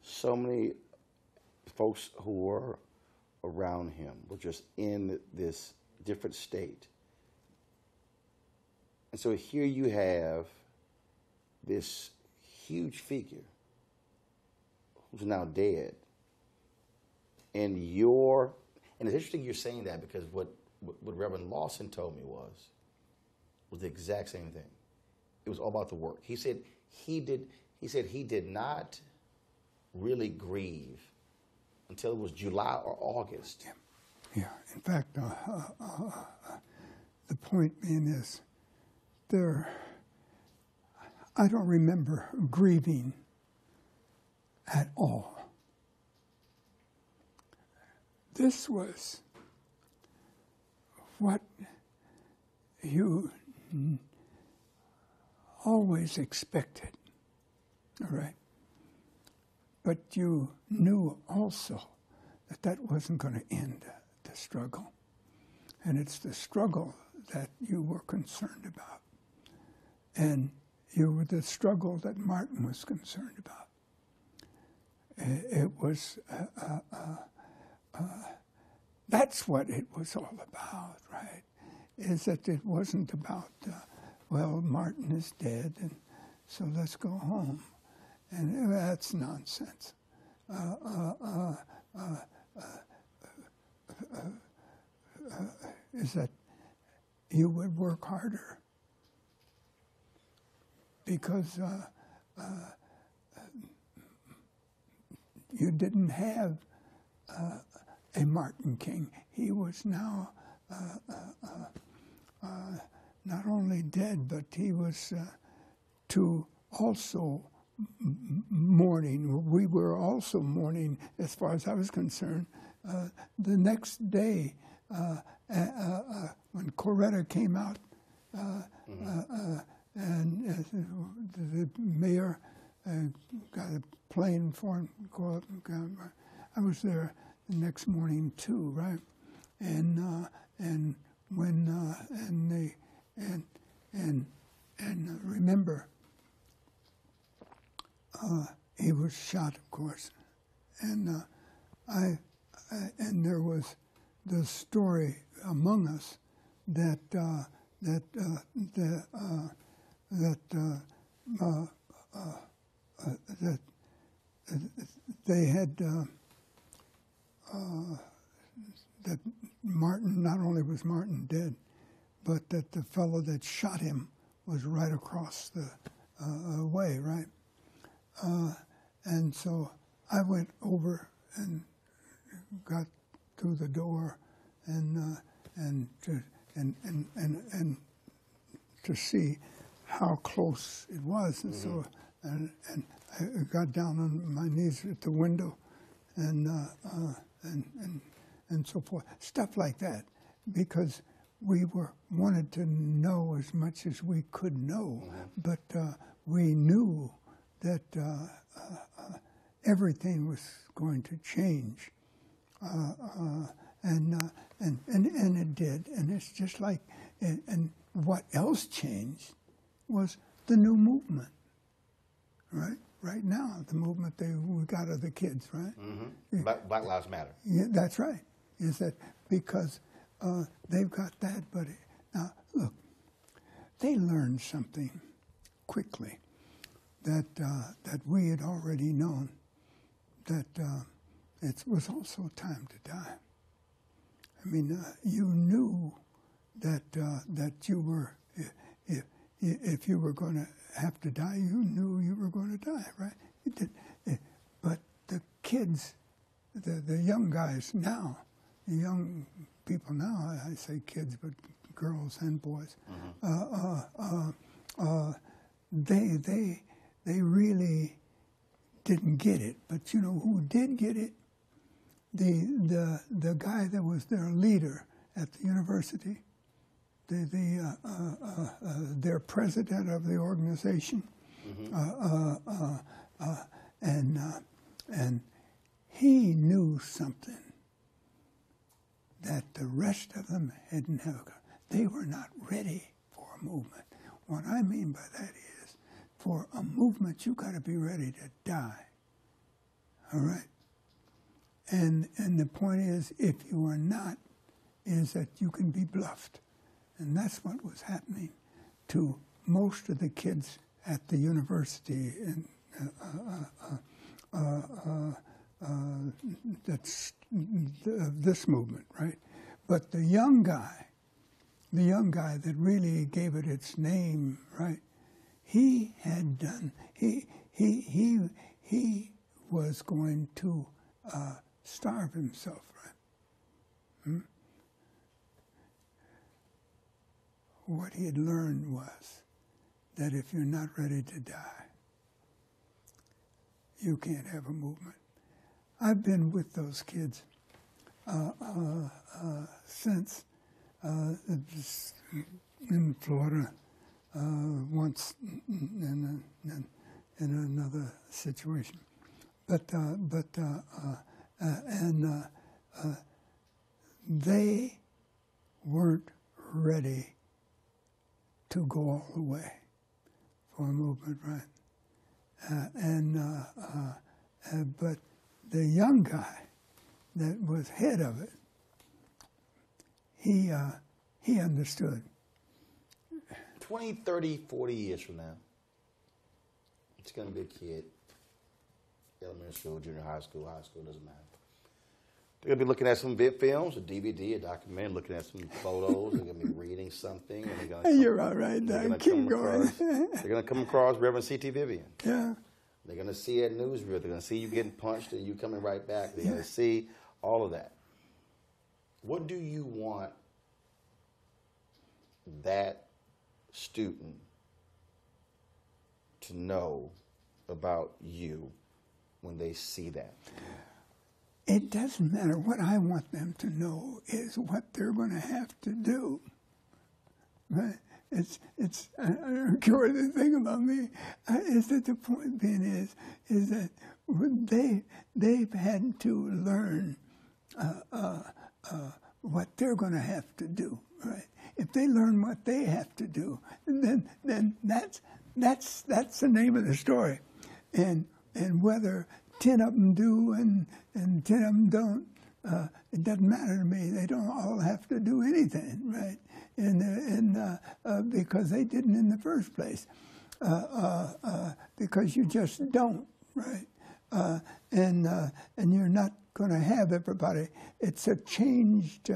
so many folks who were around him were just in this different state. And so here you have this huge figure who's now dead. And it's interesting you're saying that, because what Reverend Lawson told me was the exact same thing. It was all about the work. He said he did not really grieve until it was July or August. Yeah. In fact, the point being is, I don't remember grieving at all. this was what you always expected, all right? But you knew also that that wasn't going to end the struggle. And it's the struggle that you were concerned about. And you were the struggle that Martin was concerned about. It was, that's what it was all about, right? Is that it wasn't about, well, Martin is dead, and so let's go home. And that's nonsense. Is that you would work harder because you didn't have a Martin King. He was now not only dead, but he was to also mourning. We were also mourning, as far as I was concerned. The next day, when Coretta came out, and the mayor got a plane for him to go up and come. I was there the next morning too, right? And when remember, he was shot, of course, and and there was the story among us that they had that Martin, not only was Martin dead, but that the fellow that shot him was right across the way, right? And so I went over and got through the door and to see how close it was, and so and I got down on my knees at the window and so forth, stuff like that, because we wanted to know as much as we could know, but we knew that everything was going to change, and it did, and it's just like, and what else changed was the new movement, right? Right now, the movement we got of the kids, right? Black Lives Matter. Yeah, that's right. Is that because they've got that, but now look, they learned something quickly that we had already known, that it was also time to die. I mean, you knew that you were, if you were going to have to die, you knew you were going to die, right? It did, but the kids, the young guys now, the young people now, I say kids, but girls and boys, they really didn't get it. But you know who did get it? The guy that was their leader at the university, their president of the organization, and he knew something that the rest of them hadn't have. They were not ready for a movement. What I mean by that is, for a movement, you got to be ready to die. All right. And the point is, if you are not, is that you can be bluffed. And that's what was happening to most of the kids at the university in that's this movement, right? But the young guy that really gave it its name, right? He had done. He was going to starve himself, right? What he had learned was that if you're not ready to die, you can't have a movement. I've been with those kids since in Florida once in another situation, they weren't ready to go all the way for a movement, right? But the young guy that was head of it, he understood. 20, 30, 40 years from now, it's going to be a kid, elementary school, junior high school, doesn't matter. They're going to be looking at some films, a DVD, a documentary, looking at some photos. They're going to be reading something. And they're gonna You're all right, Doug. Keep going. They're going to come across Reverend C.T. Vivian. Yeah. They're going to see a newsreel. They're going to see you getting punched and you coming right back. They're going to see all of that. What do you want that student to know about you when they see that? It doesn't matter. What I want them to know is what they're going to have to do. Right? I don't care what they think about me. Is that the point being is that they've had to learn what they're going to have to do. Right? If they learn what they have to do, then that's the name of the story. And whether 10 of them do and 10 of them don't, it doesn't matter to me. They don't all have to do anything, right? Because they didn't in the first place, because you just don't, right? And you're not going to have everybody. It's a changed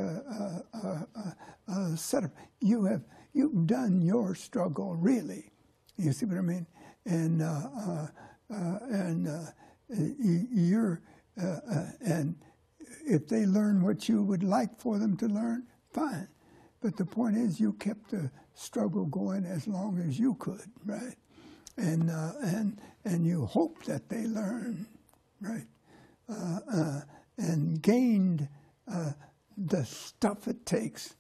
setup. You've done your struggle, really. You see what I mean? And if they learn what you would like for them to learn, fine. But the point is, you kept the struggle going as long as you could, right? And you hope that they learn, right? And gained the stuff it takes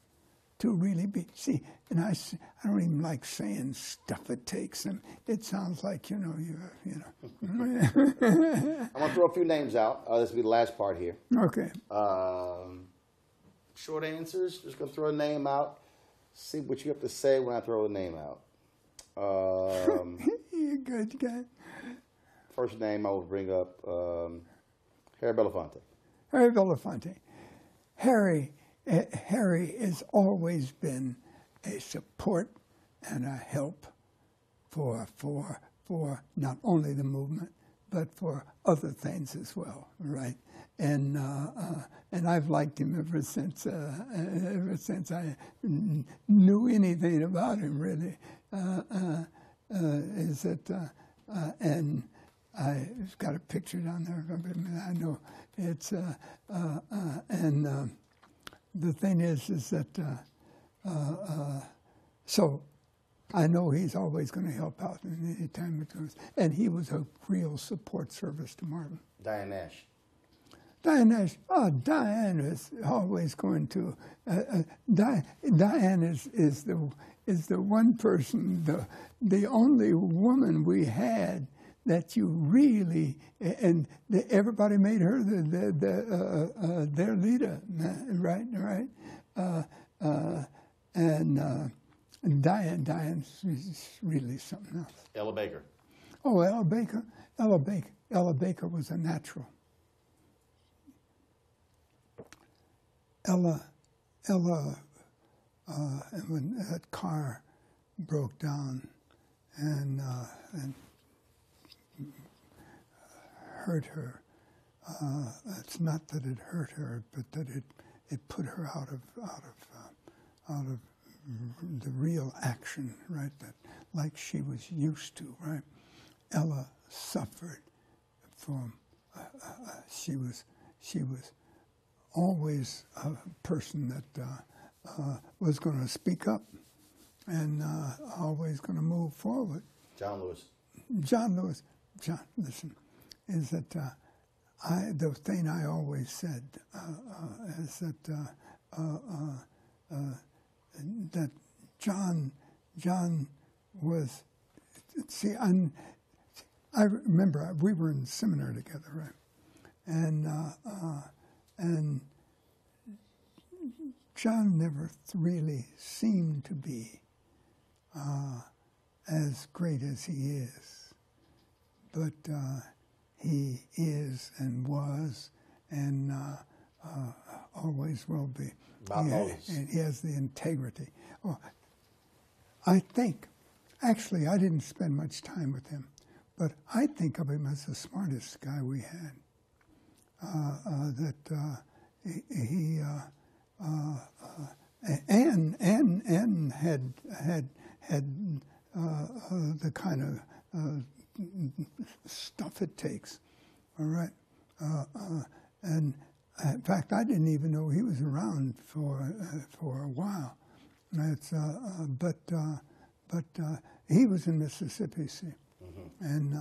to really be. See, and I don't even like saying stuff it takes, and it sounds like you know. I'm gonna throw a few names out. This will be the last part here. Okay. Short answers. Just gonna throw a name out. See what you have to say when I throw a name out. You're a good guy. First name I will bring up, Harry Belafonte. Harry Belafonte. Harry has always been a support and a help for not only the movement, but for other things as well, right? And I've liked him ever since I knew anything about him, really. And I've got a picture down there. I know it's the thing is that so I know he's always going to help out any time it goes. And he was a real support service to Martin. Diane Nash. Diane Nash. Oh, Diane is always going to. Diane is the one person, the only woman we had that you really, and everybody made her their leader, right? And Diane's really something else. Ella Baker. Oh, Ella Baker was a natural. Ella, when that car broke down and hurt her, it's not that it hurt her, but that it put her out of the real action, right? That like she was used to, right? Ella suffered from. She was always a person that was going to speak up and always going to move forward. John Lewis. John, listen, is that the thing I always said is that John was, see, I remember we were in seminary together, right? And John never really seemed to be as great as he is, but he is and was and always will be. And he has the integrity. Oh, I think, actually, I didn't spend much time with him, but I think of him as the smartest guy we had. And had the kind of stuff it takes. All right, and in fact, I didn't even know he was around for a while. It's but he was in Mississippi, see, and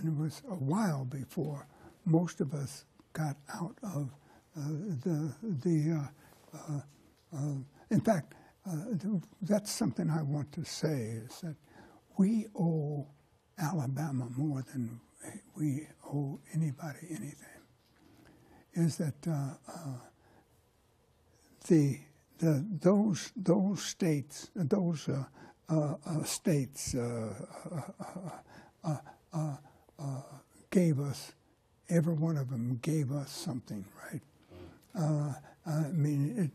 it was a while before most of us got out of in fact, that's something I want to say, is that we owe Alabama more than we owe anybody anything. Is that those states gave us, every one of them gave us something, right? I mean,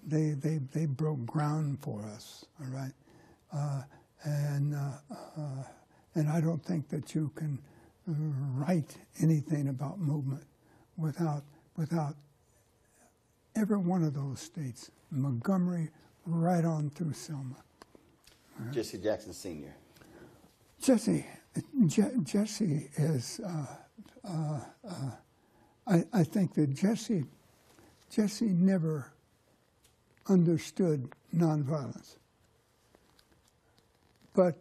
they broke ground for us, all right? And I don't think that you can write anything about movement without every one of those states, Montgomery right on through Selma. Right? Jesse Jackson Sr. Jesse is. I think that Jesse never understood nonviolence, but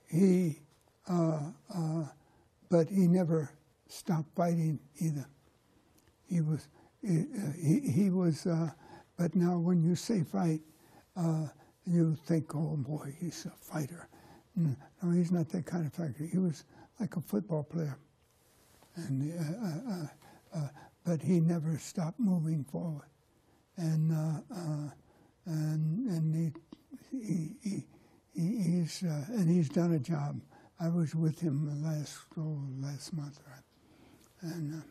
he never stopped fighting either. He was. But now, when you say fight, you think, oh boy, he's a fighter. No, he's not that kind of fighter. He was like a football player, and but he never stopped moving forward, and he's done a job. I was with him last month, right? And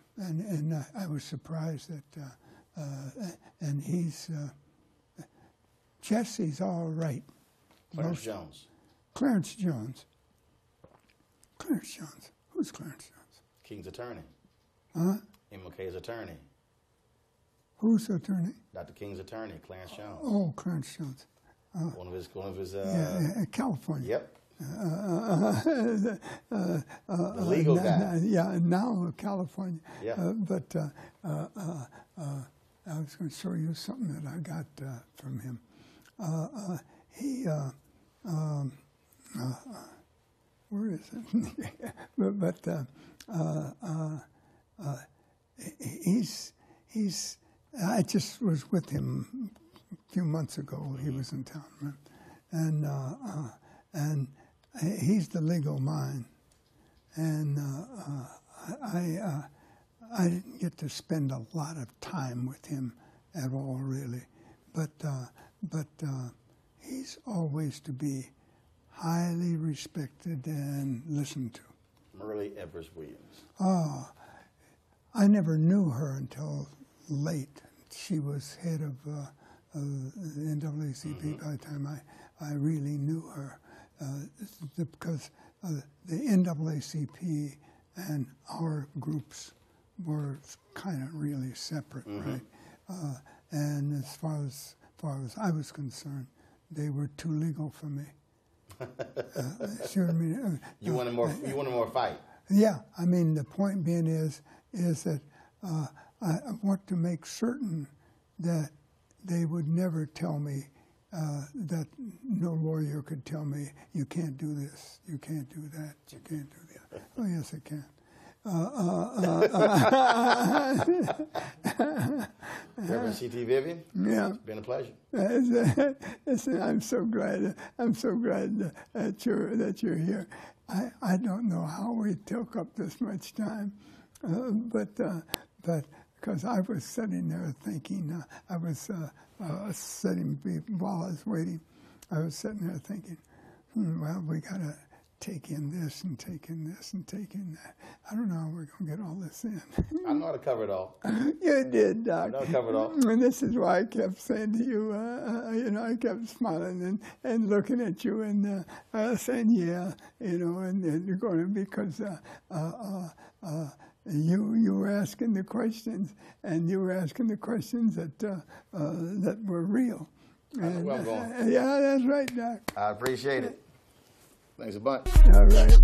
I was surprised that and Jesse's all right. Clarence Jones. Clarence Jones. Who's Clarence Jones? King's attorney. Huh? MLK's attorney. Who's attorney? Dr. King's attorney, Clarence Jones. Oh, Clarence Jones. One of his. California. Yep. The legal guy. Now California. Yeah. But I was going to show you something that I got from him. Where is it? he's. I just was with him a few months ago. He was in town, right? And he's the legal mind, and I didn't get to spend a lot of time with him at all, really, but he's always to be highly respected and listened to. Merle Evers Williams. Oh, I never knew her until late. She was head of the NAACP by the time I really knew her, because the NAACP and our groups were kind of really separate, right? And as far as I was concerned, they were too legal for me. See what I mean? You wanted more fight. Yeah, I mean, the point being is that I want to make certain that they would never tell me that no lawyer could tell me, you can't do this, you can't do that, you can't do that. Oh, yes, I can. Reverend C.T. Vivian, Yeah. it's been a pleasure. Listen, I'm so glad. I'm so glad that you're here. I don't know how we took up this much time, but because I was sitting there thinking, I was sitting while I was waiting. I was sitting there thinking, well, we got to take in this and take in this and take in that. I don't know how we're going to get all this in. I know how to cover it all. You did, Doc. I know how to cover it all. And this is why I kept saying to you, I kept smiling and looking at you and saying, yeah, and you're going to, because you were asking the questions, and you were asking the questions that were real. And, well going. yeah, that's right, Doc. I appreciate it. Thanks a bunch. All right.